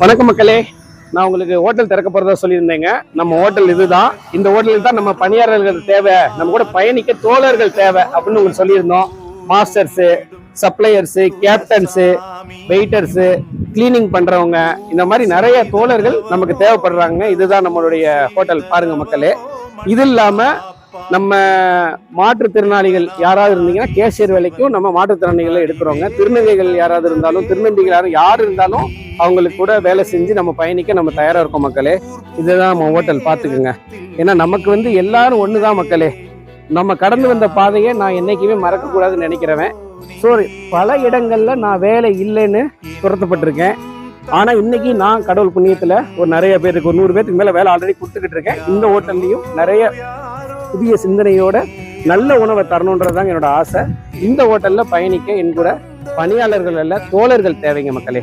வணக்கம் மக்களே. நான் உங்களுக்கு ஹோட்டல் திறக்க போறதா சொல்லியிருந்தேங்க. நம்ம ஹோட்டல் இதுதான். இந்த ஹோட்டலுக்கு தான் நம்ம பணியாளர்கள் தேவை, நம்ம கூட பயணிக்க தோழர்கள் தேவை அப்படின்னு உங்களுக்கு சொல்லியிருந்தோம். மாஸ்டர்ஸு, சப்ளையர்ஸு, கேப்டன்ஸு, வெயிட்டர்ஸு, கிளீனிங் பண்றவங்க, இந்த மாதிரி நிறைய தோழர்கள் நமக்கு தேவைப்படுறாங்க. இதுதான் நம்மளுடைய ஹோட்டல். பாருங்க மக்களே. இது இல்லாம நம்ம மாற்றுத்திறனாளிகள் யாராவது இருந்தீங்கன்னா கேஷியர் வேலைக்கும் நம்ம மாற்றுத்திறனாளிகளை எடுக்கிறோங்க. திருநங்கைகள் யாராவது இருந்தாலும், திருநம்பிகள் யார் இருந்தாலும் அவங்களுக்கு கூட வேலை செஞ்சு நம்ம பயணிக்க நம்ம தயாரா இருக்கோம் மக்களே. இதுதான் நம்ம ஹோட்டல், பார்த்துக்குங்க. ஏன்னா நமக்கு எல்லாரும் ஒண்ணுதான் மக்களே. நம்ம கடந்து வந்த பாதையை நான் என்னைக்குமே மறக்க கூடாதுன்னு நினைக்கிறவன். ஸோ பல இடங்கள்ல நான் வேலை இல்லைன்னு துரத்தப்பட்டிருக்கேன். ஆனா இன்னைக்கு நான் கடவுள் புண்ணியத்துல ஒரு நிறைய பேருக்கு, ஒரு 100 பேருக்கு மேல வேலை ஆல்ரெடி கொடுத்துக்கிட்டு இருக்கேன். இந்த ஹோட்டல்லையும் நிறைய புதிய சிந்தனையோட நல்ல உணவை தரணுன்றதுதாங்க என்னோட ஆசை. இந்த ஹோட்டல்ல பயணிக்க என் கூட பணியாளர்கள் அல்ல, தோழர்கள் தேவைங்க மக்களே.